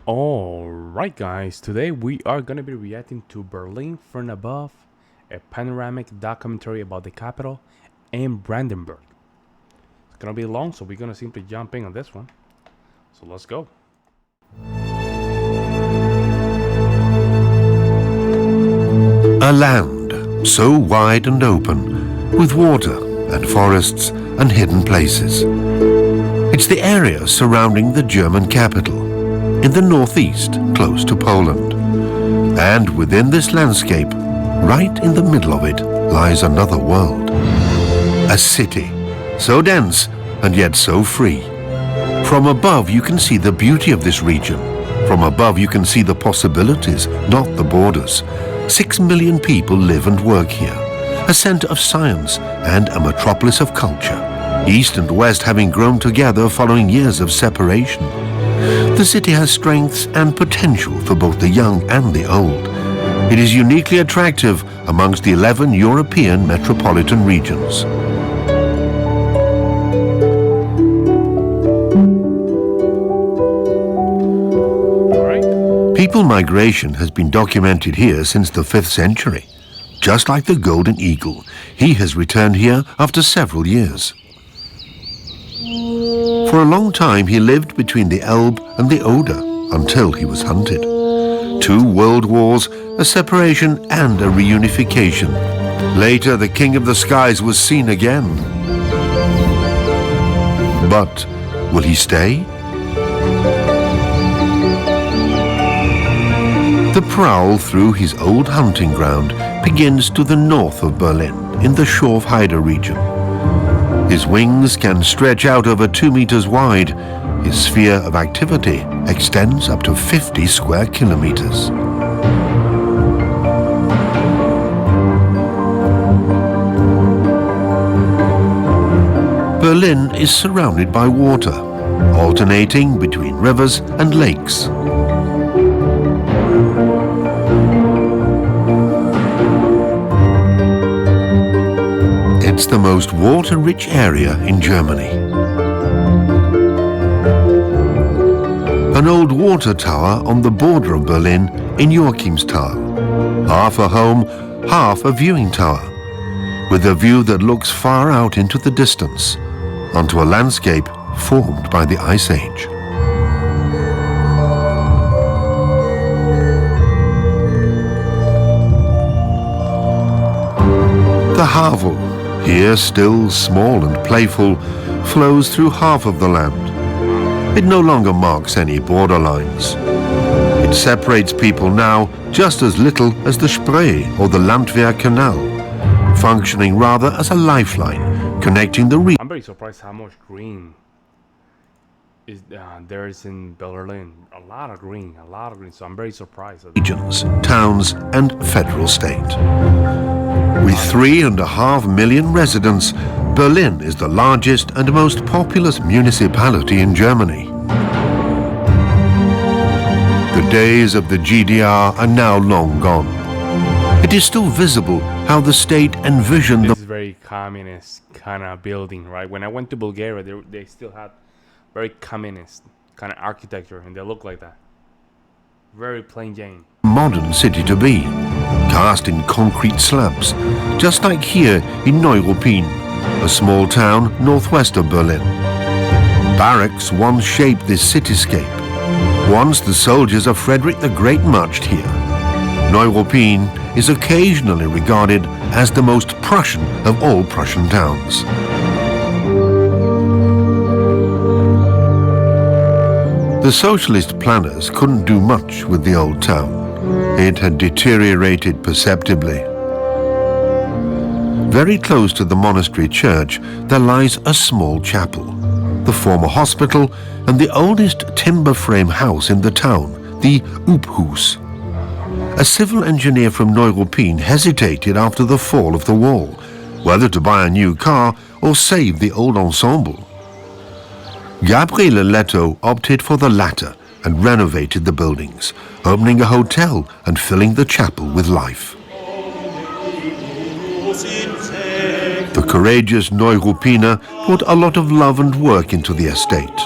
Alright guys, today we are going to be reacting to Berlin from Above, a panoramic documentary about the capital and Brandenburg. It's going to be long, so we're going to simply jump in on this one. So let's go. A land so wide and open, with water and forests and hidden places. It's the area surrounding the German capital, in the northeast, close to Poland. And within this landscape, right in the middle of it, lies another world. A city, so dense and yet so free. From above you can see the beauty of this region. From above you can see the possibilities, not the borders. 6 million people live and work here. A center of science and a metropolis of culture. East and West having grown together following years of separation. The city has strengths and potential for both the young and the old. It is uniquely attractive amongst the 11 European metropolitan regions. People migration has been documented here since the 5th century. Just like the golden eagle, he has returned here after several years. For a long time he lived between the Elbe and the Oder until he was hunted. 2 world wars, a separation and a reunification. Later the King of the Skies was seen again. But will he stay? The prowl through his old hunting ground begins to the north of Berlin, in the Schorfheide region. His wings can stretch out over 2 meters wide. His sphere of activity extends up to 50 square kilometers. Berlin is surrounded by water, alternating between rivers and lakes. It's the most water-rich area in Germany. An old water tower on the border of Berlin in Joachimsthal. Half a home, half a viewing tower, with a view that looks far out into the distance, onto a landscape formed by the Ice Age. The Havel, here still small and playful, flows through half of the land. It no longer marks any border lines. It separates people now just as little as the Spree or the Landwehr Canal, functioning rather as a lifeline connecting the I'm very surprised how much green there is in Berlin. A lot of green, so I'm very surprised. Regions, towns and federal state. With 3.5 million residents, Berlin is the largest and most populous municipality in Germany. The days of the GDR are now long gone. It is still visible how the state envisioned this very communist kind of building, right? When I went to Bulgaria, they still had very communist kind of architecture, and they look like that. Very plain Jane. Modern city to be, cast in concrete slabs, just like here in Neuruppin, a small town northwest of Berlin. Barracks once shaped this cityscape. Once the soldiers of Frederick the Great marched here. Neuruppin is occasionally regarded as the most Prussian of all Prussian towns. The socialist planners couldn't do much with the old town. It had deteriorated perceptibly. Very close to the monastery church, there lies a small chapel, the former hospital and the oldest timber frame house in the town, the Ubhus. A civil engineer from Neuruppin hesitated after the fall of the wall, whether to buy a new car or save the old ensemble. Gabriele Leto opted for the latter and renovated the buildings, opening a hotel and filling the chapel with life. The courageous Neuruppiner put a lot of love and work into the estate.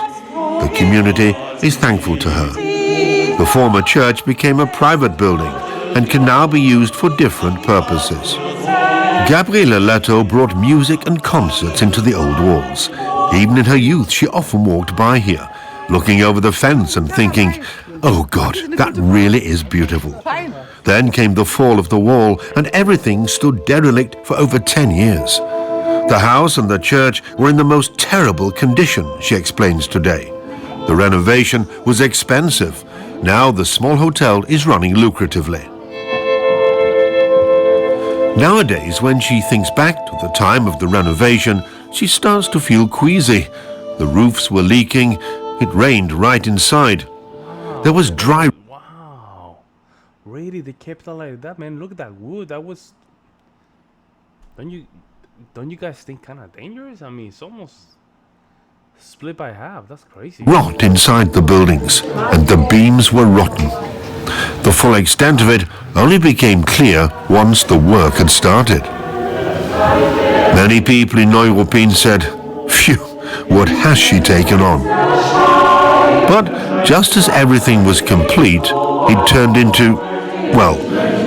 The community is thankful to her. The former church became a private building and can now be used for different purposes. Gabriele Leto brought music and concerts into the old walls. Even in her youth, she often walked by here, looking over the fence and thinking, "Oh God, that really is beautiful." Then came the fall of the wall and everything stood derelict for over 10 years. The house and the church were in the most terrible condition, she explains today. The renovation was expensive. Now the small hotel is running lucratively. Nowadays, when she thinks back to the time of the renovation, she starts to feel queasy. The roofs were leaking. It rained right inside. There was dry... Wow. Really, they kept it like that, man. Look at that wood. That was... Don't you guys think kind of dangerous? I mean, it's almost split by half. That's crazy. Rot inside the buildings, and the beams were rotten. The full extent of it only became clear once the work had started. Many people in Neuruppin said, "Phew, what has she taken on?" But just as everything was complete, it turned into, well,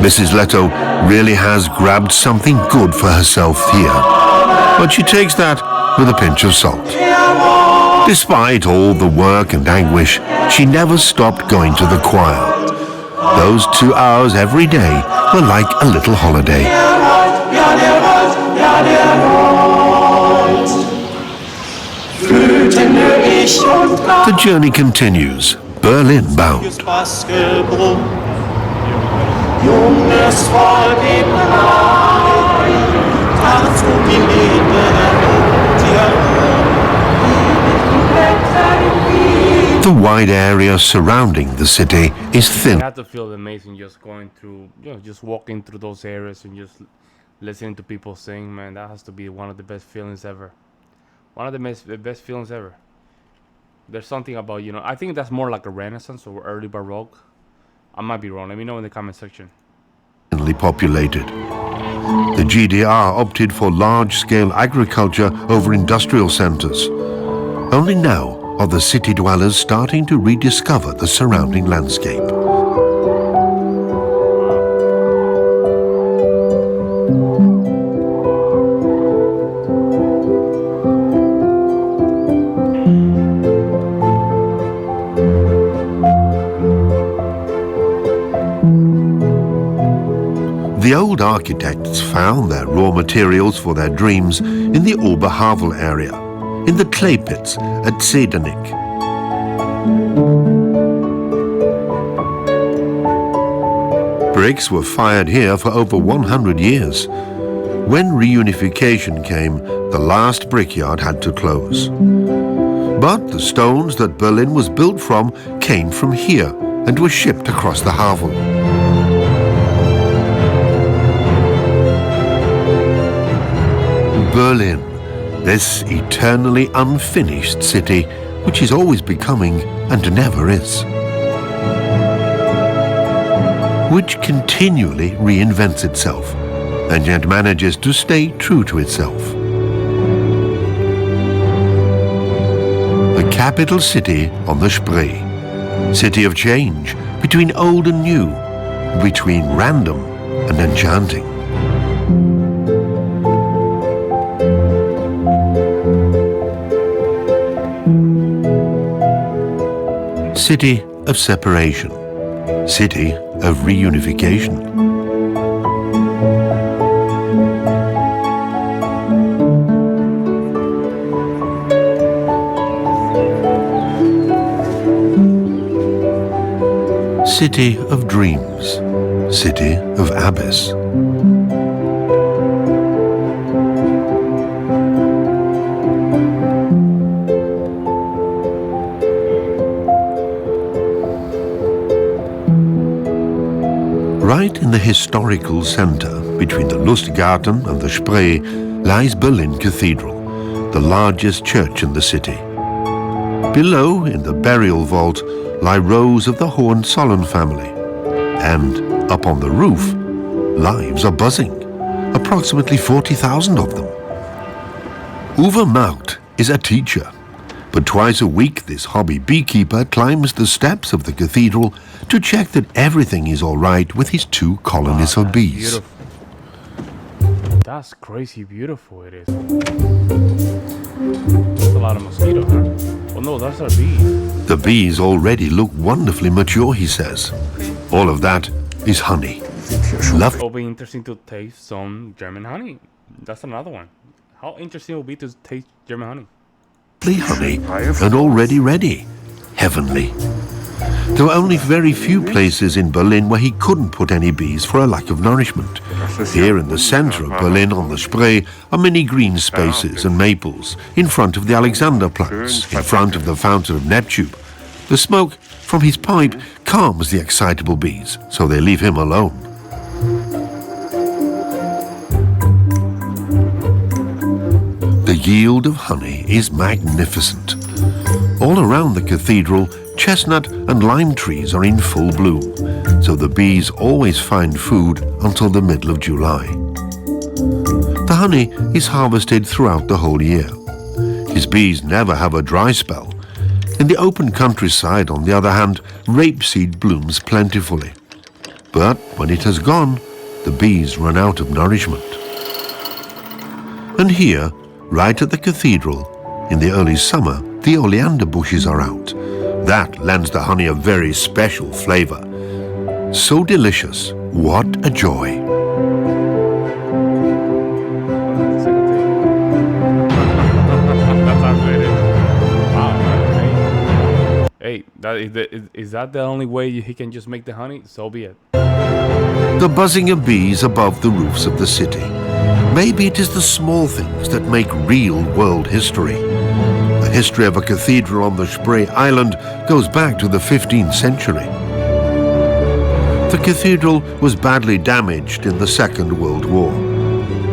Mrs. Leto really has grabbed something good for herself here. But she takes that with a pinch of salt. Despite all the work and anguish, she never stopped going to the choir. Those 2 hours every day were like a little holiday. The journey continues, Berlin bound. The wide area surrounding the city is thin. It had to feel amazing just going through, just walking through those areas and just listening to people sing, man. That has to be one of the best feelings ever. One of the best feelings ever. There's something about, I think that's more like a Renaissance or early Baroque. I might be wrong. Let me know in the comment section. Populated. The GDR opted for large-scale agriculture over industrial centers. Only now are the city dwellers starting to rediscover the surrounding landscape. The old architects found their raw materials for their dreams in the Oberhavel area, in the clay pits at Zedernick. Bricks were fired here for over 100 years. When reunification came, the last brickyard had to close. But the stones that Berlin was built from came from here and were shipped across the Havel. Berlin, this eternally unfinished city, which is always becoming and never is. Which continually reinvents itself and yet manages to stay true to itself. The capital city on the Spree, city of change, between old and new, between random and enchanting. City of separation, city of reunification. City of dreams, city of abyss. Right in the historical center, between the Lustgarten and the Spree, lies Berlin Cathedral, the largest church in the city. Below, in the burial vault, lie rows of the Hohenzollern family. And up on the roof, lives are buzzing, approximately 40,000 of them. Uwe Maudt is a teacher. But twice a week this hobby beekeeper climbs the steps of the cathedral to check that everything is all right with his 2 colonies of bees. Beautiful. That's crazy beautiful it is. That's a lot of mosquitoes, huh? Oh no, that's our bees. The bees already look wonderfully mature, he says. All of that is honey. It'll be interesting to taste some German honey. That's another one. How interesting it will be to taste German honey. Honey and already ready. Heavenly. There were only very few places in Berlin where he couldn't put any bees for a lack of nourishment. Here in the center of Berlin on the Spree are many green spaces and maples in front of the Alexanderplatz, in front of the Fountain of Neptune. The smoke from his pipe calms the excitable bees, so they leave him alone. The yield of honey is magnificent. All around the cathedral, chestnut and lime trees are in full bloom, so the bees always find food until the middle of July. The honey is harvested throughout the whole year. His bees never have a dry spell. In the open countryside, on the other hand, rapeseed blooms plentifully. But when it has gone, the bees run out of nourishment. And here, right at the cathedral, in the early summer, the oleander bushes are out. That lends the honey a very special flavor. So delicious, what a joy. Hey, is that the only way he can just make the honey? So be it. The buzzing of bees above the roofs of the city. Maybe it is the small things that make real world history. The history of a cathedral on the Spree Island goes back to the 15th century. The cathedral was badly damaged in the Second World War.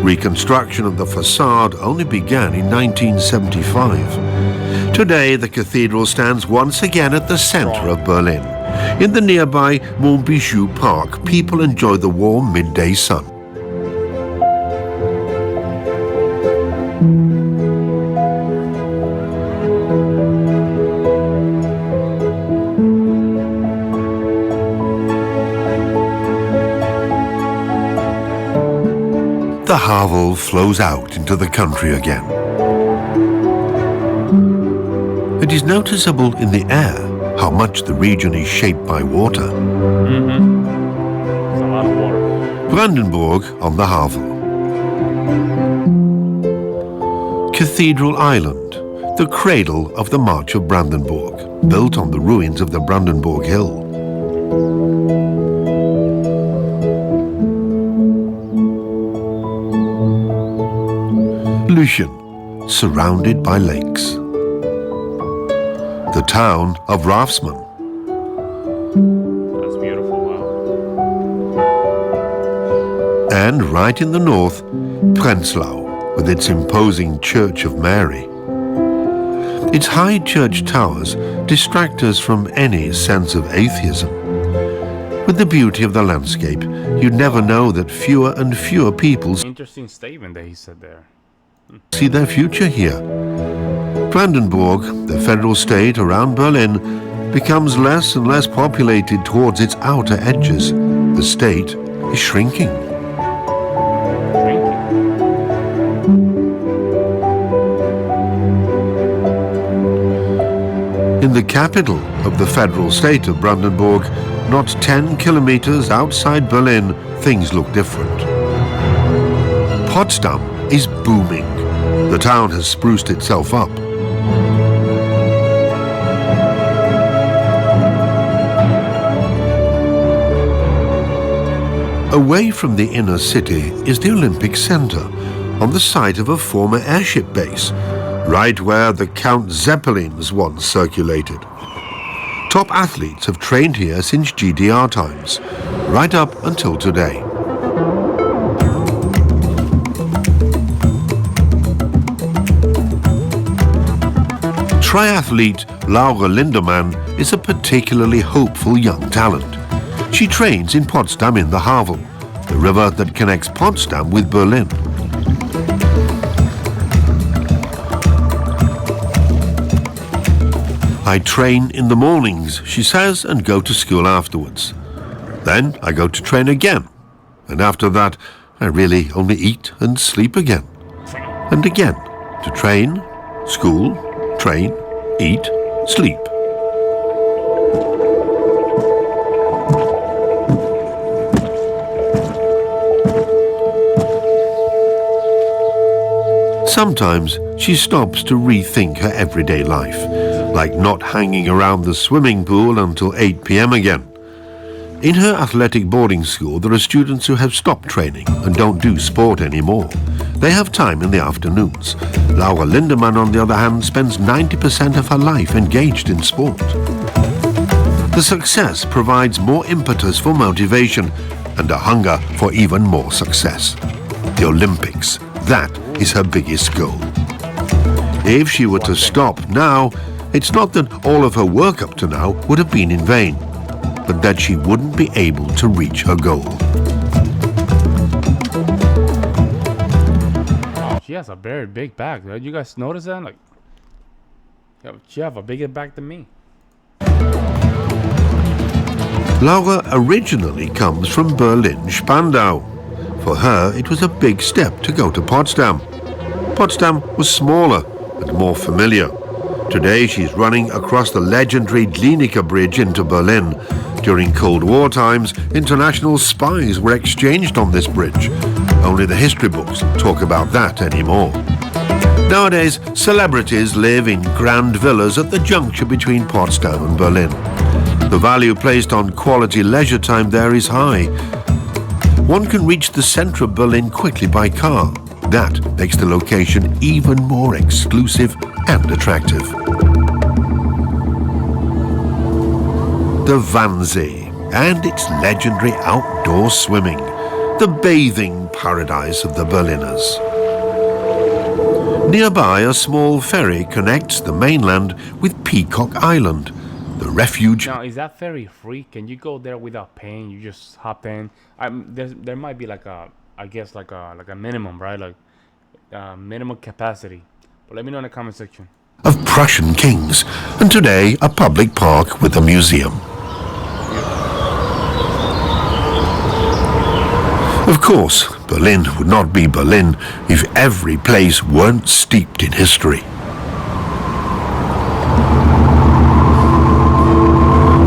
Reconstruction of the facade only began in 1975. Today, the cathedral stands once again at the center of Berlin. In the nearby Montbichou Park, people enjoy the warm midday sun. The Havel flows out into the country again. It is noticeable in the air how much the region is shaped by water. It's a lot of water. Brandenburg on the Havel. Cathedral Island, the cradle of the March of Brandenburg, built on the ruins of the Brandenburg Hill. Lüchen, surrounded by lakes. The town of Rafsman. That's beautiful, wow. And right in the north, Prenzlau, with its imposing Church of Mary. Its high church towers distract us from any sense of atheism. With the beauty of the landscape, you'd never know that fewer and fewer people Interesting statement that he said there. see their future here. Brandenburg, the federal state around Berlin, becomes less and less populated towards its outer edges. The state is shrinking. In the capital of the federal state of Brandenburg, not 10 kilometers outside Berlin, things look different. Potsdam is booming. The town has spruced itself up. Away from the inner city is the Olympic Center, on the site of a former airship base, right where the Count Zeppelins once circulated. Top athletes have trained here since GDR times, right up until today. Triathlete Laura Lindemann is a particularly hopeful young talent. She trains in Potsdam in the Havel, the river that connects Potsdam with Berlin. I train in the mornings, she says, and go to school afterwards. Then I go to train again, and after that I really only eat and sleep again. And again, to train, school, train, eat, sleep. Sometimes she stops to rethink her everyday life, like not hanging around the swimming pool until 8 p.m. again. In her athletic boarding school, there are students who have stopped training and don't do sport anymore. They have time in the afternoons. Laura Lindemann, on the other hand, spends 90% of her life engaged in sport. The success provides more impetus for motivation and a hunger for even more success. The Olympics, that is her biggest goal. If she were to stop now, it's not that all of her work up to now would have been in vain, but that she wouldn't be able to reach her goal. She has a very big back. Did you guys notice that? Like, she have a bigger back than me. Laura originally comes from Berlin-Spandau. For her, it was a big step to go to Potsdam. Potsdam was smaller and more familiar. Today she's running across the legendary Glienicke Bridge into Berlin. During Cold War times, international spies were exchanged on this bridge. Only the history books talk about that anymore. Nowadays, celebrities live in grand villas at the juncture between Potsdam and Berlin. The value placed on quality leisure time there is high. One can reach the center of Berlin quickly by car. That makes the location even more exclusive and attractive. The Wannsee and its legendary outdoor swimming, the bathing paradise of the Berliners. Nearby, a small ferry connects the mainland with Peacock Island, the refuge. Now, is that ferry free? Can you go there without paying? You just hop in. There might be like a, I guess like a minimum, right? Like minimum capacity. But let me know in the comment section. Of Prussian kings, and today a public park with a museum. Of course, Berlin would not be Berlin if every place weren't steeped in history.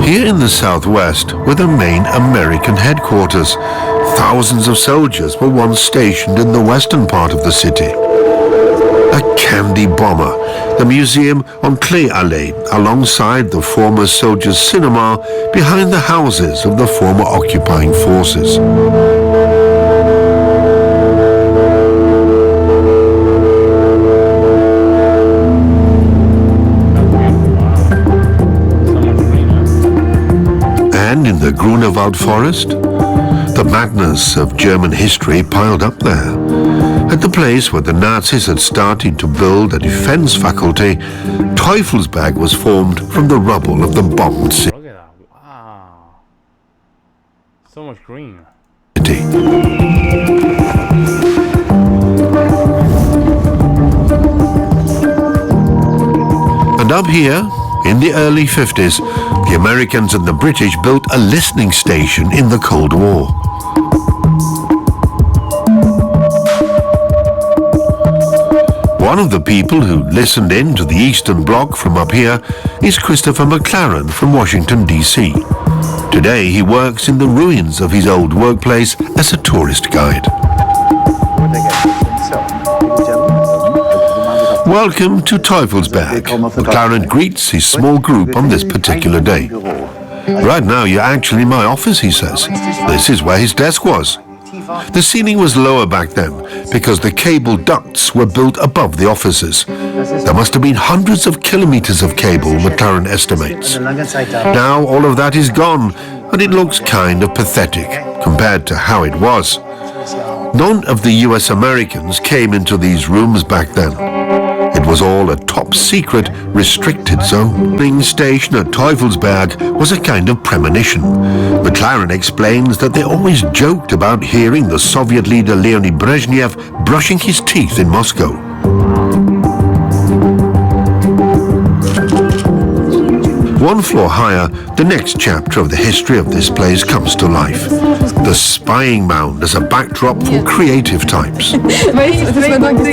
Here in the southwest were the main American headquarters. Thousands of soldiers were once stationed in the western part of the city. A candy bomber, the museum on Kleeallee, alongside the former soldiers' cinema, behind the houses of the former occupying forces. And in the Grunewald forest, the madness of German history piled up there. At the place where the Nazis had started to build a defense faculty, Teufelsberg was formed from the rubble of the bombed city. Look at that. Wow. So much green. And up here, in the early 50s, the Americans and the British built a listening station in the Cold War. One of the people who listened in to the Eastern Bloc from up here is Christopher McLaren from Washington, D.C. Today he works in the ruins of his old workplace as a tourist guide. Welcome to Teufelsberg. McLaren greets his small group on this particular day. Right now you're actually in my office, he says. This is where his desk was. The ceiling was lower back then because the cable ducts were built above the offices. There must have been hundreds of kilometers of cable, McLaren estimates. Now all of that is gone, and it looks kind of pathetic compared to how it was. None of the US Americans came into these rooms back then. It was all a top-secret, restricted zone. The station at Teufelsberg was a kind of premonition. McLaren explains that they always joked about hearing the Soviet leader Leonid Brezhnev brushing his teeth in Moscow. One floor higher, the next chapter of the history of this place comes to life. The spying mound as a backdrop for creative types.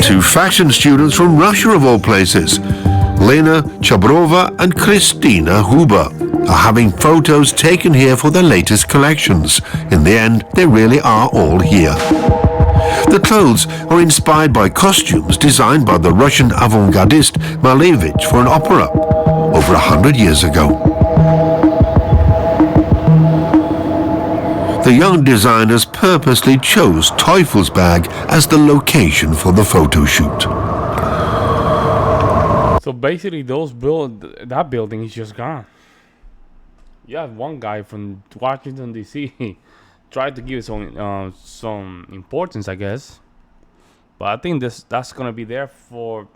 Two fashion students from Russia of all places, Lena Chabrova and Kristina Huber, are having photos taken here for their latest collections. In the end, they really are all here. The clothes are inspired by costumes designed by the Russian avant-gardist Malevich for an opera over 100 years ago. The young designers purposely chose Teufelsberg as the location for the photo shoot. So basically, that building is just gone. You have one guy from Washington D.C. tried to give it some importance, I guess. But I think that's gonna be there for.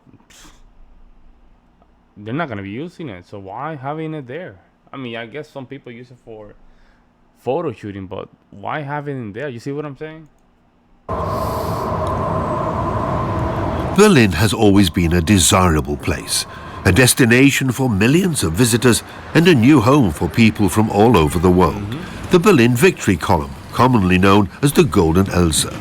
They're not gonna be using it, so why having it there? I mean, I guess some people use it for photo shooting, but why having it there? You see what I'm saying? Berlin has always been a desirable place, a destination for millions of visitors and a new home for people from all over the world. The Berlin Victory Column, commonly known as the Golden Elsa.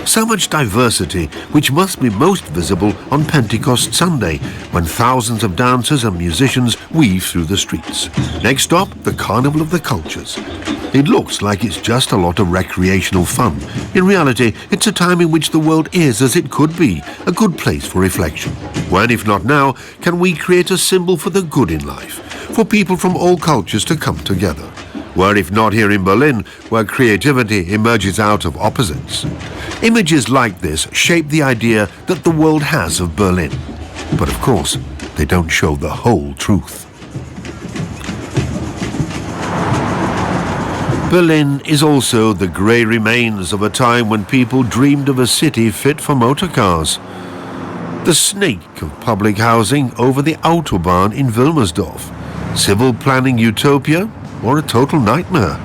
So much diversity, which must be most visible on Pentecost Sunday, when thousands of dancers and musicians weave through the streets. Next stop, the Carnival of the Cultures. It looks like it's just a lot of recreational fun. In reality, it's a time in which the world is as it could be, a good place for reflection. When, if not now, can we create a symbol for the good in life, for people from all cultures to come together? Where, if not here in Berlin, where creativity emerges out of opposites? Images like this shape the idea that the world has of Berlin. But of course, they don't show the whole truth. Berlin is also the grey remains of a time when people dreamed of a city fit for motorcars. The snake of public housing over the Autobahn in Wilmersdorf. Civil planning utopia or a total nightmare.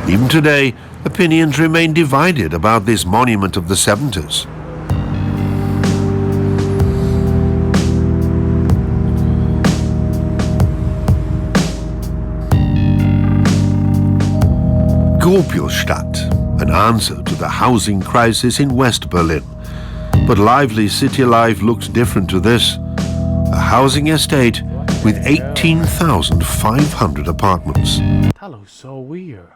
Even today, opinions remain divided about this monument of the 70s. Gropiusstadt, an answer to the housing crisis in West Berlin. But lively city life looks different to this. A housing estate with 18,500 apartments. That looks so weird.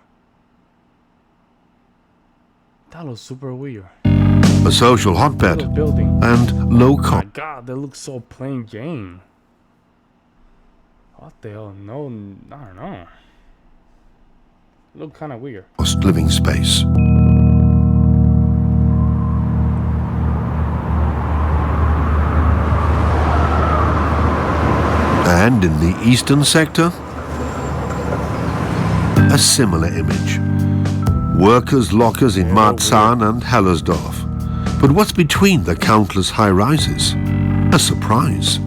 That looks super weird. A social hotbed and low cost. Oh my God, that looks so plain Jane. What the hell? No, I don't know. Look kind of weird. Living space. And in the eastern sector, a similar image. Workers' lockers in Marzahn and Hellersdorf. But what's between the countless high-rises? A surprise.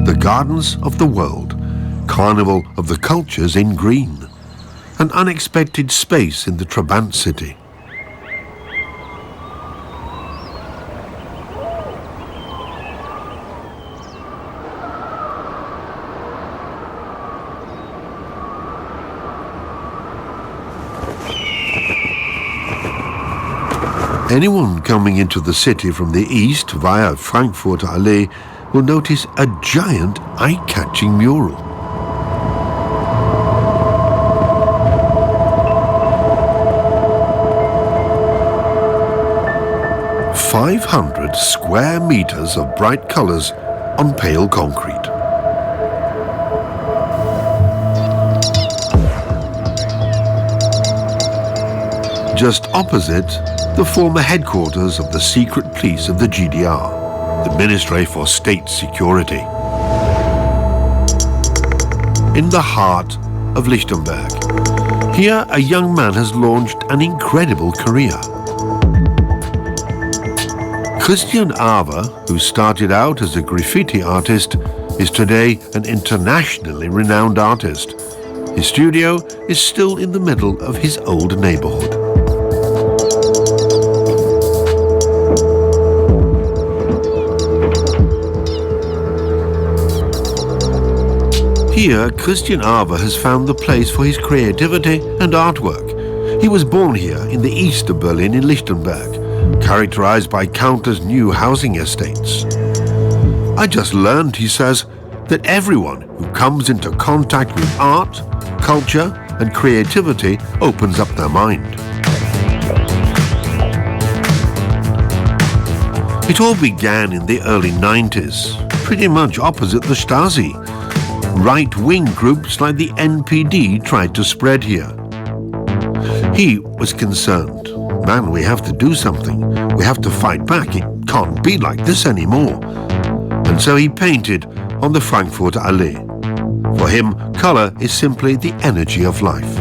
The Gardens of the World, Carnival of the Cultures in green. An unexpected space in the Trabant city. Anyone coming into the city from the east via Frankfurter Allee will notice a giant eye-catching mural. "500 square meters of bright colors on pale concrete." Just opposite, the former headquarters of the secret police of the GDR, the Ministry for State Security. In the heart of Lichtenberg, here a young man has launched an incredible career. Christian Aver, who started out as a graffiti artist, is today an internationally renowned artist. His studio is still in the middle of his old neighborhood. Here, Christian Arver has found the place for his creativity and artwork. He was born here in the east of Berlin in Lichtenberg, characterized by countless new housing estates. I just learned, he says, that everyone who comes into contact with art, culture, and creativity opens up their mind. It all began in the early 90s, pretty much opposite the Stasi. Right-wing groups like the NPD tried to spread here. He was concerned. Man, we have to do something. We have to fight back. It can't be like this anymore. And so he painted on the Frankfurter Allee. For him, color is simply the energy of life.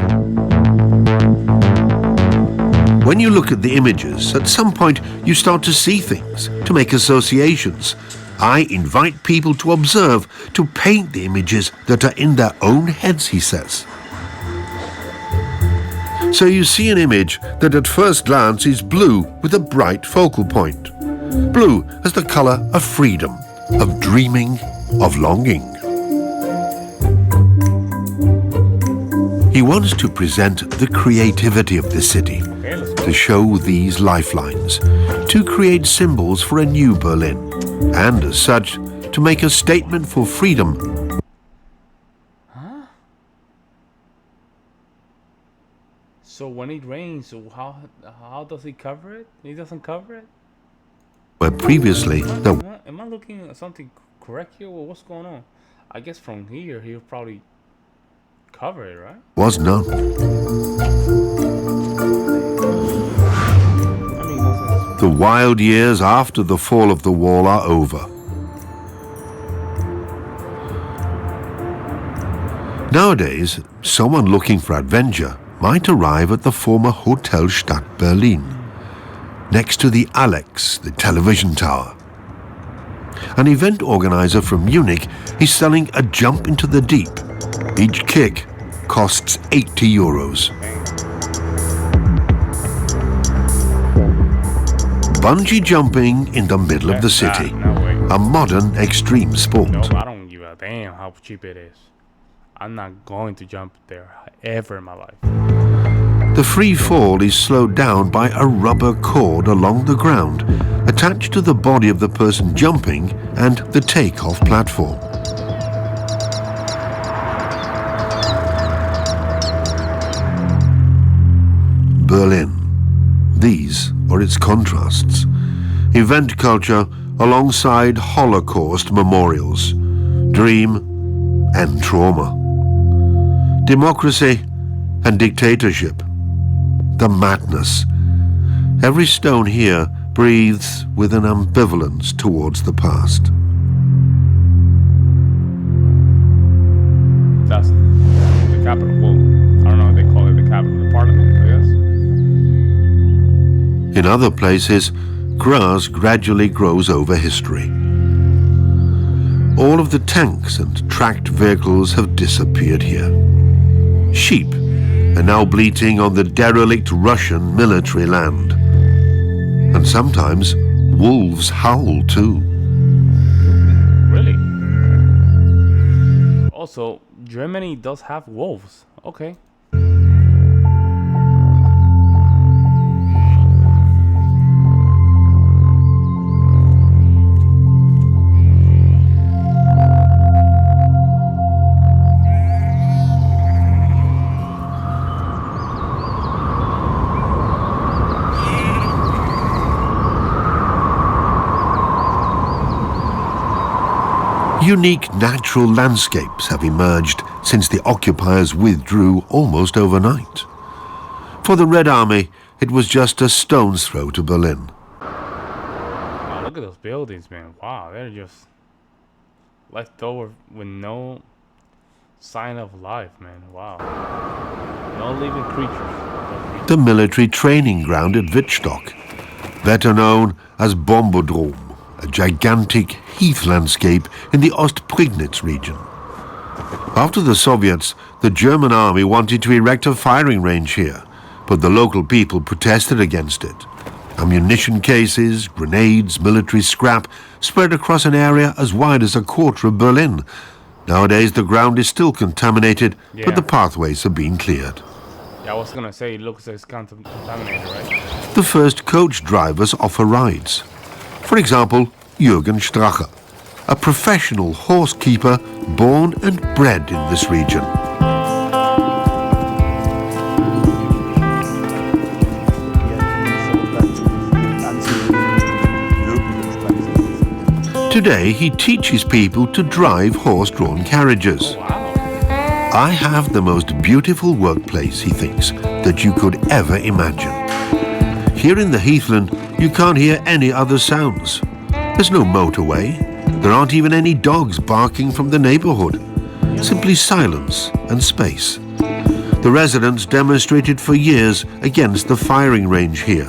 When you look at the images, at some point you start to see things, to make associations. I invite people to observe, to paint the images that are in their own heads, he says. So you see an image that at first glance is blue with a bright focal point. Blue as the color of freedom, of dreaming, of longing. He wants to present the creativity of the city, to show these lifelines, to create symbols for a new Berlin, and as such, to make a statement for freedom. Huh? So when it rains, how does he cover it? He doesn't cover it? Where previously there Am I looking at something correct here? Well, what's going on? I guess from here, he'll probably cover it, right? was none. The wild years after the fall of the wall are over. Nowadays, someone looking for adventure might arrive at the former Hotel Stadt Berlin, next to the Alex, the television tower. An event organizer from Munich is selling a jump into the deep. Each kick costs 80 euros. Bungee jumping in the middle of the city. A modern extreme sport. No, I don't give a damn how cheap it is. I'm not going to jump there ever in my life. The free fall is slowed down by a rubber cord along the ground, attached to the body of the person jumping and the takeoff platform. Berlin. These are its contrasts. Event culture alongside Holocaust memorials. Dream and trauma. Democracy and dictatorship. The madness. Every stone here breathes with an ambivalence towards the past. That's the capital. Well, I don't know if they call it the capital, the parliament, I guess. In other places, grass gradually grows over history. All of the tanks and tracked vehicles have disappeared here. Sheep are now bleating on the derelict Russian military land. And sometimes wolves howl too. Really? Also, Germany does have wolves. Okay. Unique natural landscapes have emerged since the occupiers withdrew almost overnight. For the Red Army, it was just a stone's throw to Berlin. Wow, look at those buildings, man. Wow, they're just left over with no sign of life, man. Wow. No living creatures. The military training ground at Wittstock, better known as Bombodrom, a gigantic heath landscape in the Ostprignitz region. After the Soviets, the German army wanted to erect a firing range here, but the local people protested against it. Ammunition cases, grenades, military scrap spread across an area as wide as a quarter of Berlin. Nowadays the ground is still contaminated, Yeah. but the pathways have been cleared. Yeah, I was gonna say it looks like it's contaminated, right? The first coach drivers offer rides. For example, Jürgen Strache, a professional horse keeper born and bred in this region. Today he teaches people to drive horse-drawn carriages. Wow. I have the most beautiful workplace, he thinks, that you could ever imagine. Here in the heathland, you can't hear any other sounds. There's no motorway. There aren't even any dogs barking from the neighborhood. Simply silence and space. The residents demonstrated for years against the firing range here.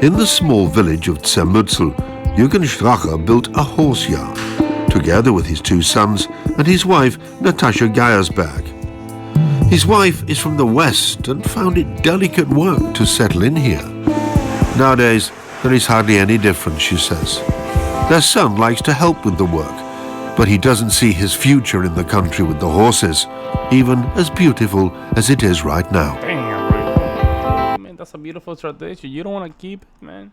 In the small village of Zermützel, Jürgen Strache built a horse yard, together with his two sons and his wife, Natascha Geiersberg. His wife is from the west and found it delicate work to settle in here. Nowadays, there is hardly any difference, she says. Their son likes to help with the work, but he doesn't see his future in the country with the horses, even as beautiful as it is right now. Damn, man, that's a beautiful tradition. You don't want to keep it, man.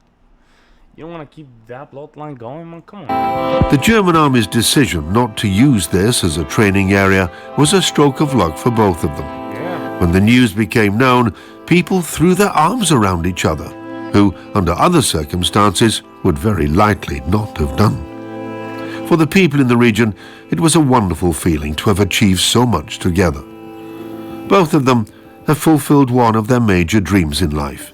You don't want to keep that bloodline going, man. Come on. The German army's decision not to use this as a training area was a stroke of luck for both of them. Yeah. When the news became known, people threw their arms around each other, who, under other circumstances, would very likely not have done. For the people in the region, it was a wonderful feeling to have achieved so much together. Both of them have fulfilled one of their major dreams in life.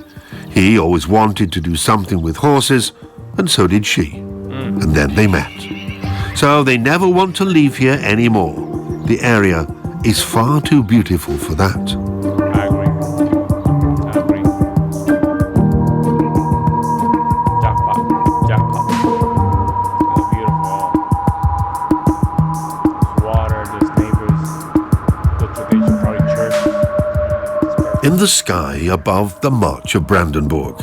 He always wanted to do something with horses, and so did she. And then they met. So they never want to leave here anymore. The area is far too beautiful for that. I agree. I agree. Jackpot. Jackpot. It's beautiful. There's water, there's neighbors, good tradition, probably church. It's perfect. In the sky above the March of Brandenburg.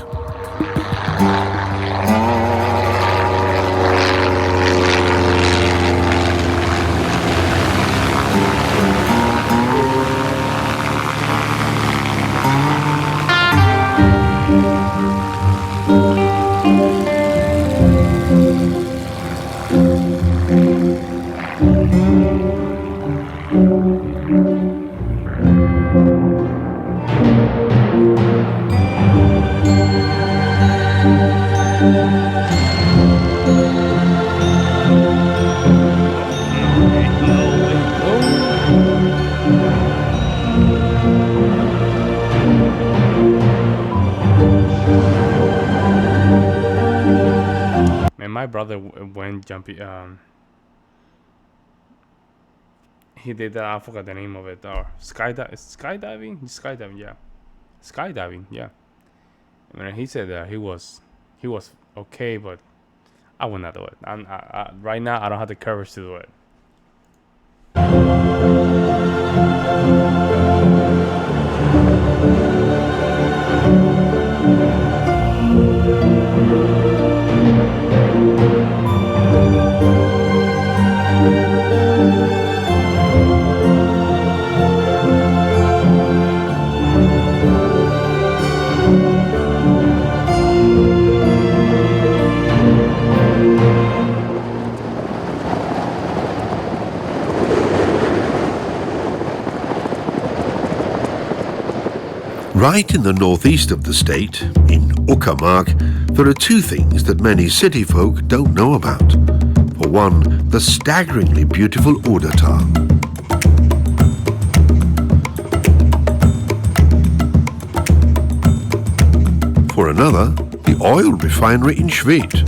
Man, my brother went jumping. He did that. I forgot the name of it. Or skydiving. Skydiving, yeah. Skydiving, yeah. I mean, he said that he was okay, but I would not do it. Right now, I don't have the courage to do it. Right in the northeast of the state, in Uckermark, there are two things that many city folk don't know about. For one, the staggeringly beautiful Odertal. For another, the oil refinery in Schwedt.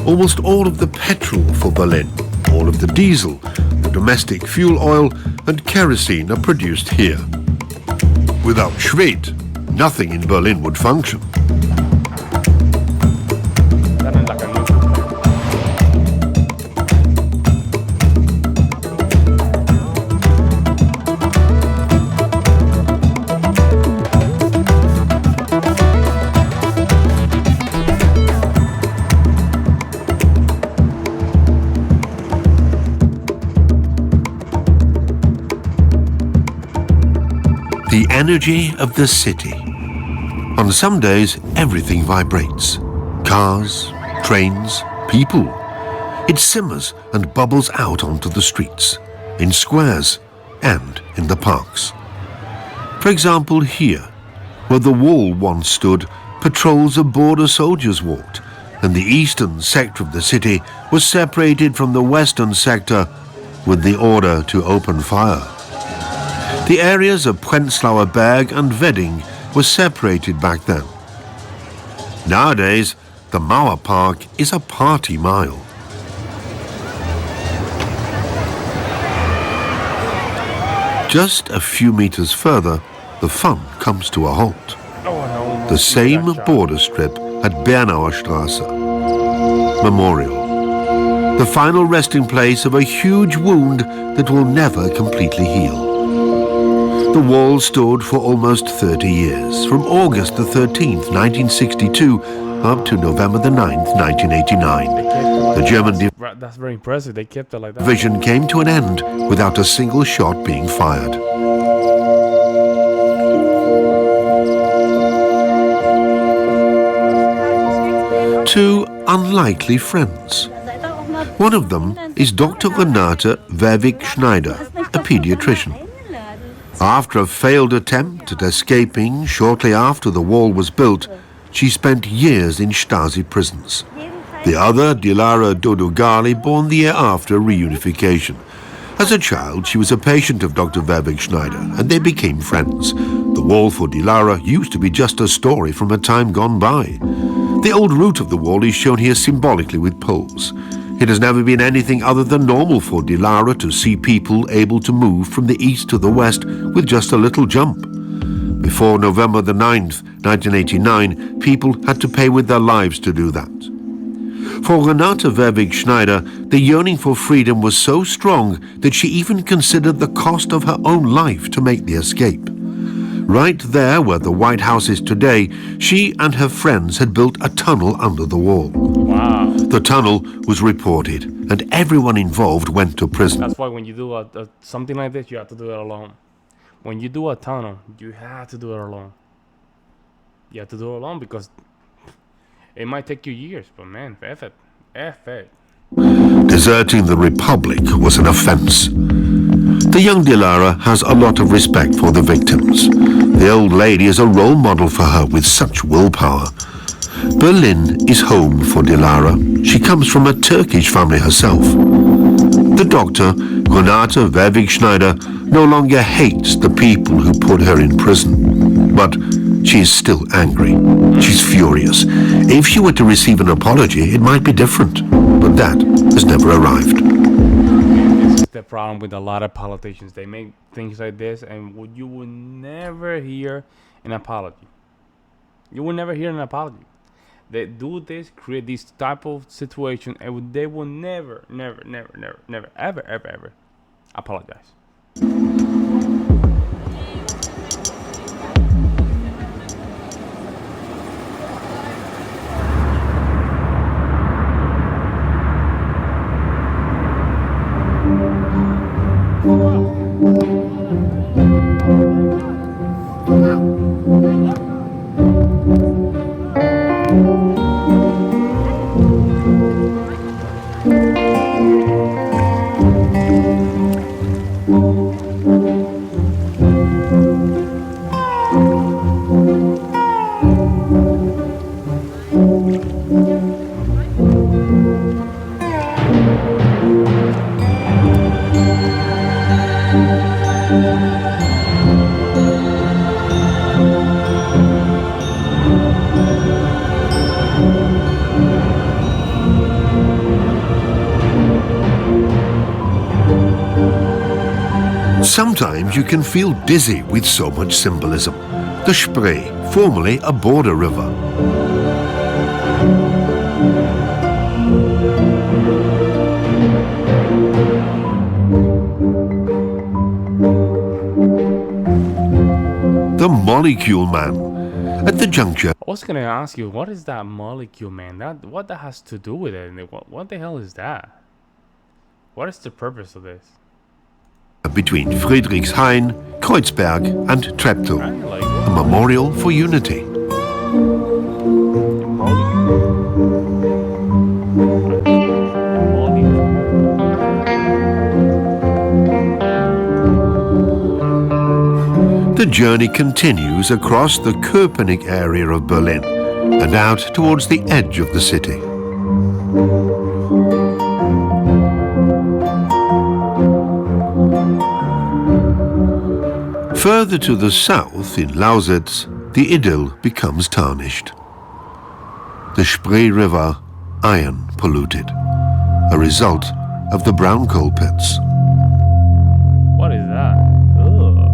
Almost all of the petrol for Berlin, all of the diesel, the domestic fuel oil and kerosene are produced here. Without Schwedt, nothing in Berlin would function. That is like a nuclear plant. The energy of the city. On some days, everything vibrates. Cars, trains, people. It simmers and bubbles out onto the streets, in squares, and in the parks. For example, here, where the wall once stood, patrols of border soldiers walked, and the eastern sector of the city was separated from the western sector with the order to open fire. The areas of Prenzlauer Berg and Wedding were separated back then. Nowadays, the Mauer Park is a party mile. Just a few meters further, the fun comes to a halt. The same border strip at Bernauer Straße. Memorial. The final resting place of a huge wound that will never completely heal. The wall stood for almost 30 years, from August the 13th, 1962, up to November the 9th, 1989. The German That's very impressive. They kept it like that. division came to an end without a single shot being fired. Two unlikely friends. One of them is Dr. Renate Verwig-Schneider, a pediatrician. After a failed attempt at escaping shortly after the wall was built, she spent years in Stasi prisons. The other, Dilara Dodogali, born the year after reunification. As a child, she was a patient of Dr. Verwig-Schneider, and they became friends. The wall for Dilara used to be just a story from a time gone by. The old route of the wall is shown here symbolically with poles. It has never been anything other than normal for Dilara to see people able to move from the east to the west with just a little jump. Before November the 9th, 1989, people had to pay with their lives to do that. For Renate Verwig-Schneider, the yearning for freedom was so strong that she even considered the cost of her own life to make the escape. Right there where the White House is today, she and her friends had built a tunnel under the wall. Wow. The tunnel was reported, and everyone involved went to prison. That's why when you do something like this, you have to do it alone. When you do a tunnel, you have to do it alone. You have to do it alone because it might take you years, but man, F it. Deserting the Republic was an offense. The young Dilara has a lot of respect for the victims. The old lady is a role model for her with such willpower. Berlin is home for Dilara. She comes from a Turkish family herself. The doctor, Renate Verwig-Schneider, no longer hates the people who put her in prison. But she is still angry. She's furious. If she were to receive an apology, it might be different. But that has never arrived. This is the problem with a lot of politicians. They make things like this, and you will never hear an apology. You will never hear an apology. They do this, create this type of situation, and they will never, ever apologize. Sometimes you can feel dizzy with so much symbolism. The Spree, formerly a border river. The Molecule Man. At the juncture, I was gonna ask you, what is that molecule, man? What that has to do with it? What the hell is that? What is the purpose of this? between Friedrichshain, Kreuzberg and Treptow, Kinda like a memorial for unity. The journey continues across the Köpenick area of Berlin and out towards the edge of the city. Further to the south, in Lausitz, the idyll becomes tarnished. The Spree River, iron polluted, a result of the brown coal pits. What is that? Ugh.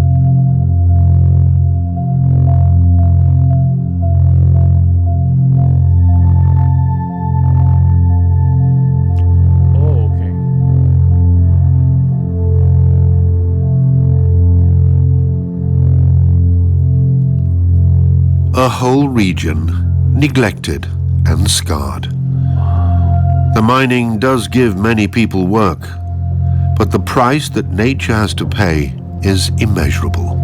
Oh, okay. A whole region neglected and scarred. The mining does give many people work, but the price that nature has to pay is immeasurable.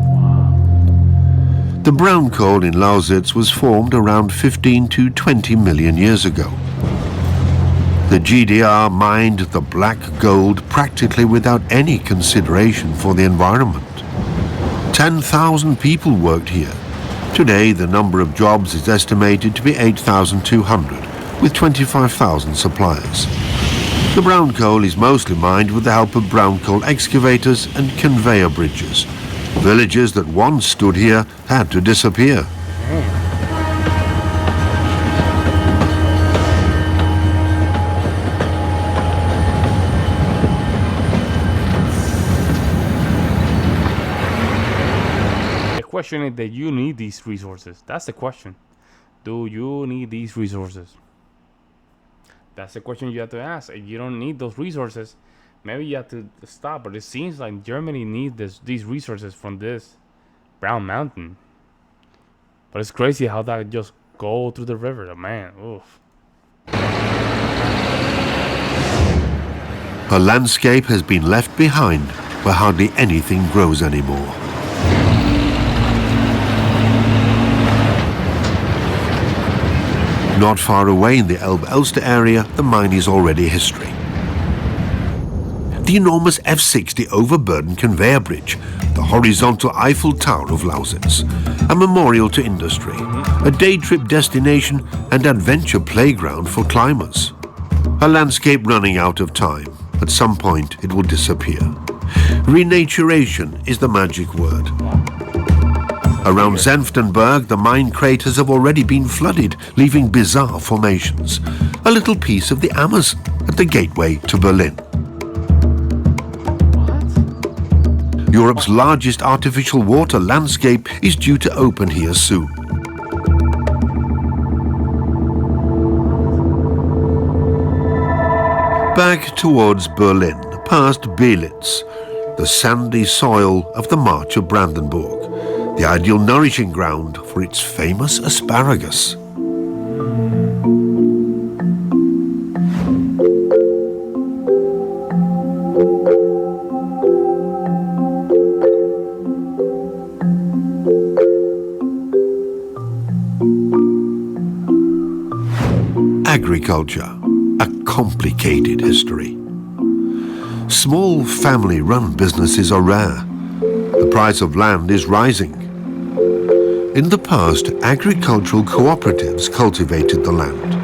The brown coal in Lausitz was formed around 15 to 20 million years ago. The GDR mined the black gold practically without any consideration for the environment. 10,000 people worked here. Today, the number of jobs is estimated to be 8,200, with 25,000 suppliers. The brown coal is mostly mined with the help of brown coal excavators and conveyor bridges. Villages that once stood here had to disappear. The question is that you need these resources. That's the question. Do you need these resources? That's the question you have to ask. If you don't need those resources, maybe you have to stop. But it seems like Germany needs these resources from this brown mountain. But it's crazy how that just go through the river. Man, oof. A landscape has been left behind where hardly anything grows anymore. Not far away in the Elbe-Elster area, the mine is already history. The enormous F-60 overburden conveyor bridge, the horizontal Eiffel Tower of Lausitz, a memorial to industry, a day trip destination and adventure playground for climbers. A landscape running out of time. At some point it will disappear. Renaturation is the magic word. Around Senftenberg, the mine craters have already been flooded, leaving bizarre formations. A little piece of the Amazon at the gateway to Berlin. What? Europe's largest artificial water landscape is due to open here soon. Back towards Berlin, past Belitz, the sandy soil of the March of Brandenburg, the ideal nourishing ground for its famous asparagus. Agriculture, a complicated history. Small family-run businesses are rare. The price of land is rising. In the past, agricultural cooperatives cultivated the land.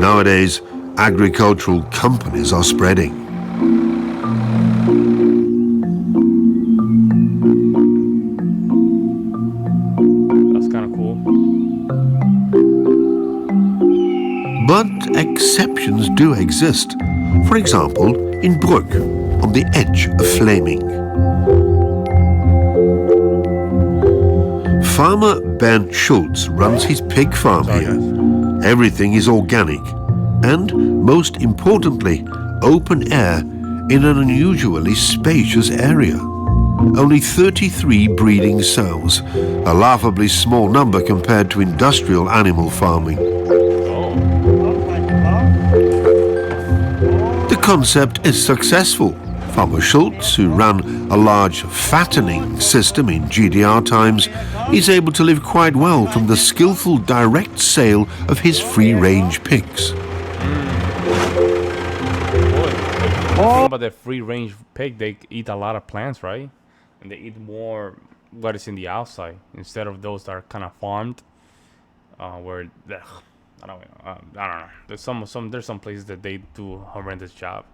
Nowadays, agricultural companies are spreading. That's kind of cool. But exceptions do exist. For example, in Brugg, on the edge of Flaming. Farmer Bernd Schultz runs his pig farm here. Everything is organic and, most importantly, open air in an unusually spacious area. Only 33 breeding sows, a laughably small number compared to industrial animal farming. The concept is successful. Farmer Schultz, who ran a large fattening system in GDR times, is able to live quite well from the skillful direct sale of his free-range pigs. But the free-range pig, they eat a lot of plants, right? And they eat more what is in the outside instead of those that are kind of farmed. Where I don't know. There's some places that they do a horrendous job,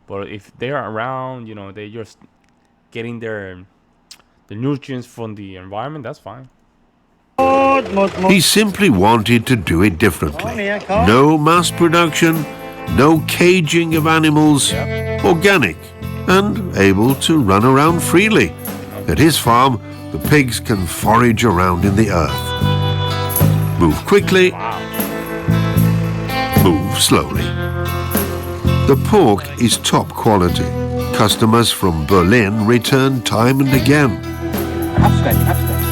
but if they're around, you know, they're just getting the nutrients from the environment. That's fine. He simply wanted to do it differently. No mass production, no caging of animals, organic, and able to run around freely. At his farm, the pigs can forage around in the earth. Move quickly, move slowly. The pork is top quality. Customers from Berlin return time and again.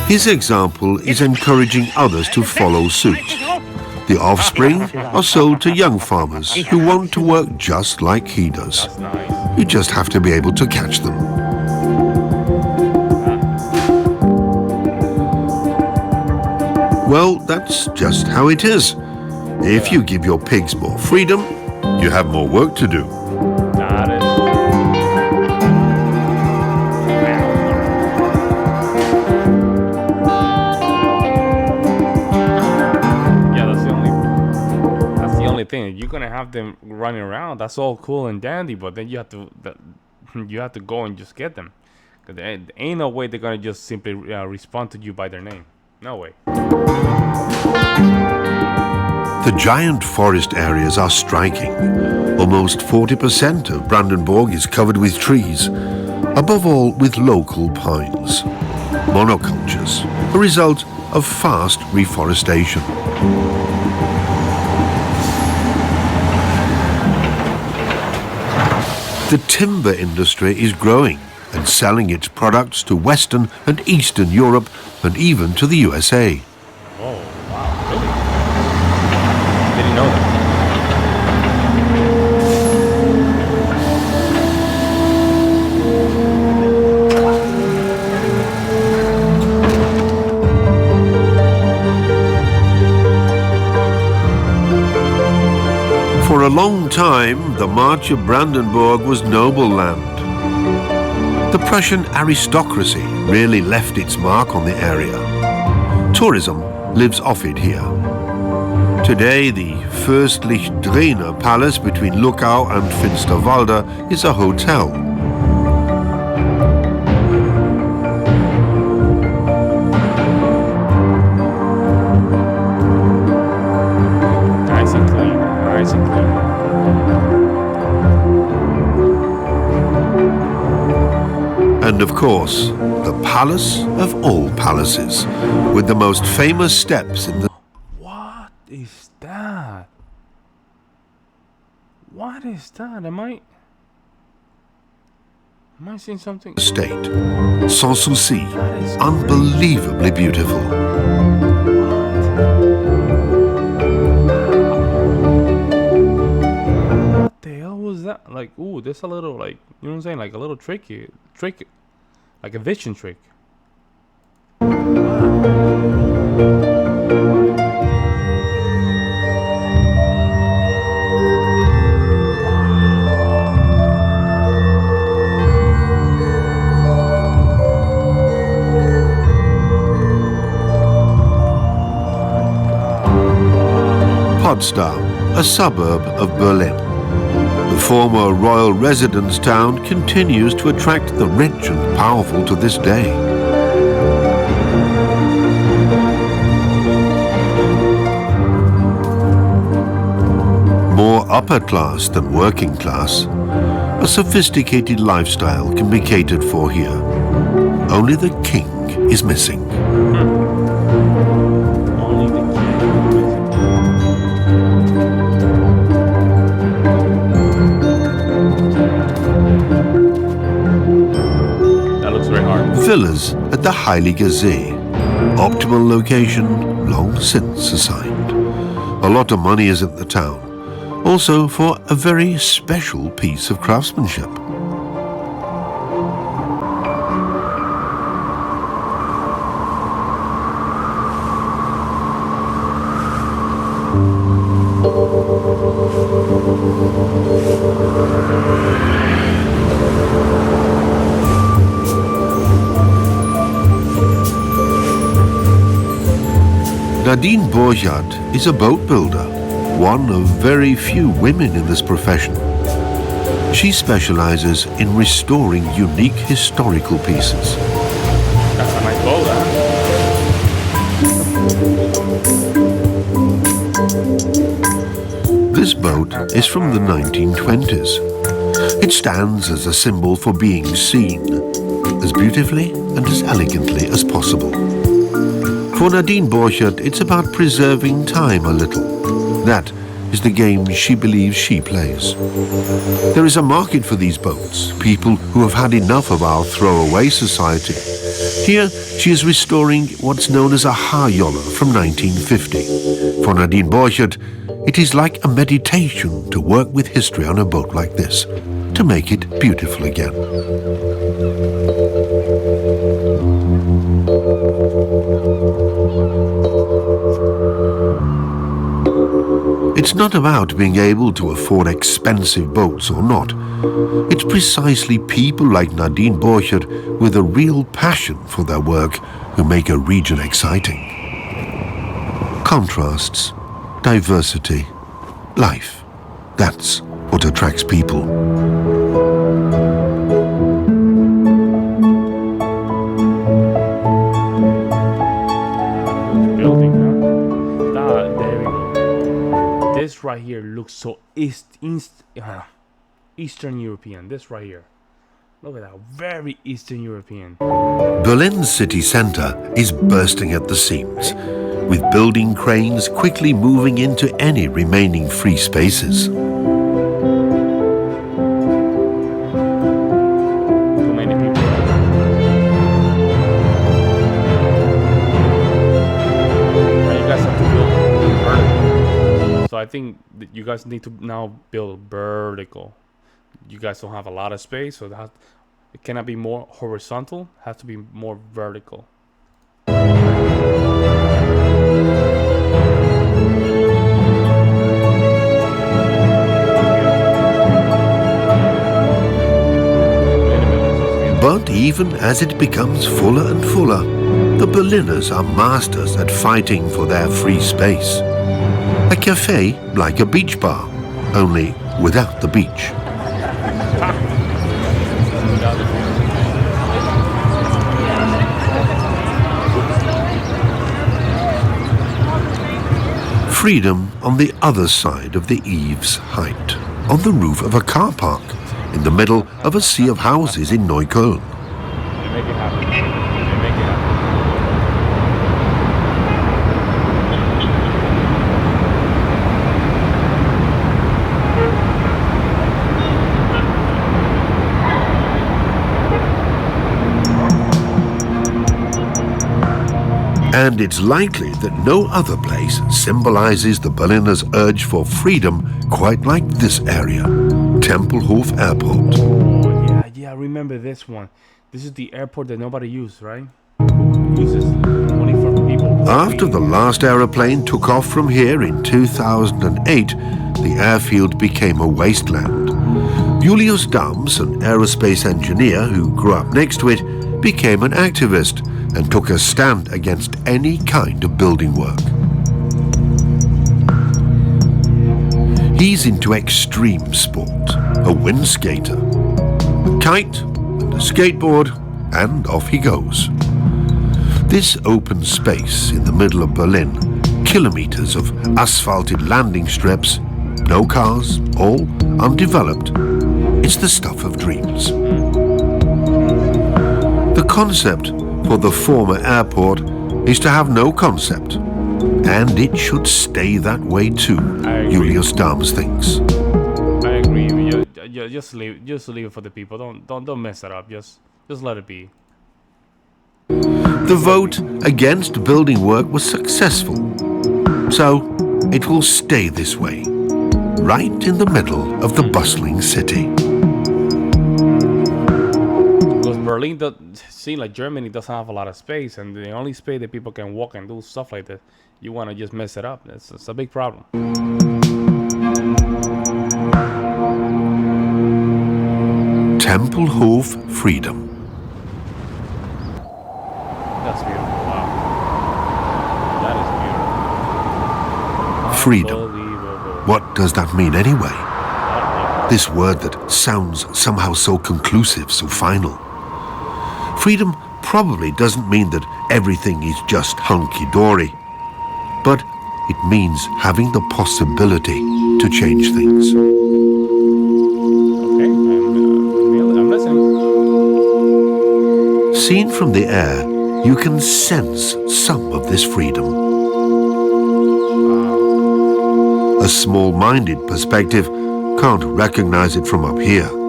His example is encouraging others to follow suit. The offspring are sold to young farmers who want to work just like he does. That's nice. You just have to be able to catch them. Well, that's just how it is. If you give your pigs more freedom, you have more work to do. That is. Yeah, that's the only thing. You're gonna have them running around. That's all cool and dandy, but then you have to go and just get them. Cause there ain't no way they're gonna just simply respond to you by their name. No way. The giant forest areas are striking. Almost 40% of Brandenburg is covered with trees, above all with local pines. Monocultures, a result of fast reforestation. The timber industry is growing and selling its products to Western and Eastern Europe and even to the USA. Oh, wow, really? Didn't know that. For a long time, the March of Brandenburg was noble land. The Prussian aristocracy really left its mark on the area. Tourism lives off it here. Today, the Fürstlich Drehner Palace between Luckau and Finsterwalde is a hotel. Nice and clean. Nice and clean. And of course, the palace of all palaces, with the most famous steps in the What is that? What is that? Am I seeing something? state. Sans souci, unbelievably beautiful. What the hell was that? Like, ooh, there's a little, like, you know what I'm saying? Like a little trick, like a vision trick. Potsdam, a suburb of Berlin. The former royal residence town continues to attract the rich and powerful to this day. More upper class than working class, a sophisticated lifestyle can be catered for here. Only the king is missing. Only the That looks very hard. Villas at the Heilige See. Optimal location long since assigned. A lot of money is at the town. Also for a very special piece of craftsmanship. Nadine Borchardt is a boat builder, one of very few women in this profession. She specializes in restoring unique historical pieces. That's a nice boat, huh? This boat is from the 1920s. It stands as a symbol for being seen, as beautifully and as elegantly as possible. For Nadine Borchardt, it's about preserving time a little. That is the game she believes she plays. There is a market for these boats, people who have had enough of our throwaway society. Here, she is restoring what's known as a haarjolle from 1950. For Nadine Borchardt, it is like a meditation to work with history on a boat like this, to make it beautiful again. It's not about being able to afford expensive boats or not. It's precisely people like Nadine Borchardt with a real passion for their work who make a region exciting. Contrasts, diversity, life. That's what attracts people. Building, huh? There we go. This right here looks so Eastern European. This right here. Look at that. Very Eastern European. Berlin's city centre is bursting at the seams, with building cranes quickly moving into any remaining free spaces. Too many people. Now you guys have to build vertical. So I think that you guys need to now build vertical. You guys don't have a lot of space, so it cannot be more horizontal. It has to be more vertical. But even as it becomes fuller and fuller, the Berliners are masters at fighting for their free space. A cafe like a beach bar, only without the beach. Freedom on the other side of the eave's height, on the roof of a car park, in the middle of a sea of houses in Neukölln. They make it happen. They make it happen. And it's likely that no other place symbolizes the Berliners' urge for freedom quite like this area, Tempelhof Airport. Oh, yeah, I remember this one. This is the airport that nobody used, right? Uses only for people. After the last aeroplane took off from here in 2008, the airfield became a wasteland. Julius Dams, an aerospace engineer who grew up next to it, became an activist and took a stand against any kind of building work. He's into extreme sport, a wind skater, a kite and a skateboard, and off he goes. This open space in the middle of Berlin, kilometers of asphalted landing strips, no cars, all undeveloped, it's the stuff of dreams. The concept for the former airport is to have no concept, and it should stay that way too, Julius Dams thinks. I agree. Just leave it for the people. Don't mess it up. Just let it be. The vote against building work was successful, so it will stay this way, right in the middle of the bustling city. Berlin seems like Germany doesn't have a lot of space, and the only space that people can walk and do stuff like that, you want to just mess it up. It's a big problem. Tempelhof Freedom. That's beautiful. Wow. That is beautiful. Freedom. Unbelievable. What does that mean anyway? This word that sounds somehow so conclusive, so final. Freedom probably doesn't mean that everything is just hunky-dory, but it means having the possibility to change things. Okay, I'm listening. Seen from the air, you can sense some of this freedom. Wow. A small-minded perspective can't recognize it from up here. Beautiful.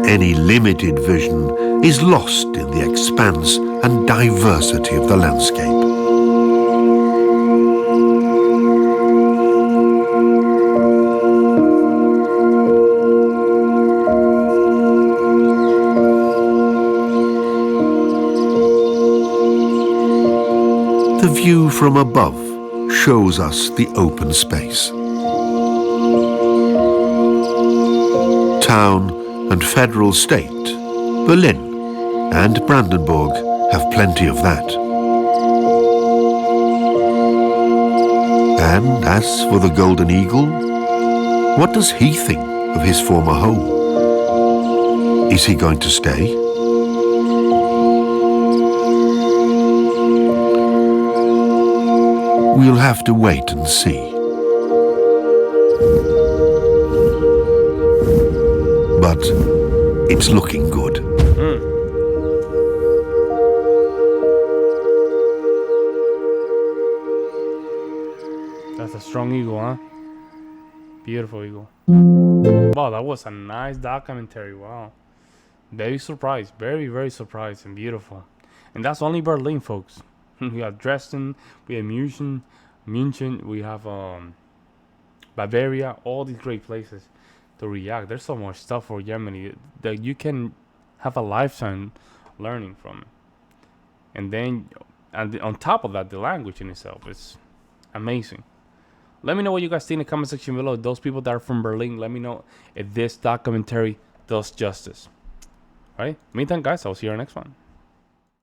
Any limited vision is lost in the expanse and diversity of the landscape. The view from above shows us the open space. Town and federal state, Berlin and Brandenburg have plenty of that. And as for the golden eagle, what does he think of his former home? Is he going to stay? We'll have to wait and see. But it's looking good. That's a strong eagle, huh? Beautiful eagle. Wow, that was a nice documentary. Wow. Very surprised. Very, very surprised and beautiful. And that's only Berlin, folks. We have Dresden, we have München, we have Bavaria, all these great places to react. There's so much stuff for Germany that you can have a lifetime learning from. And then, and on top of that, the language in itself is amazing. Let me know what you guys think in the comment section below. Those people that are from Berlin, let me know if this documentary does justice. All right? Meantime, guys, I'll see you on the next one.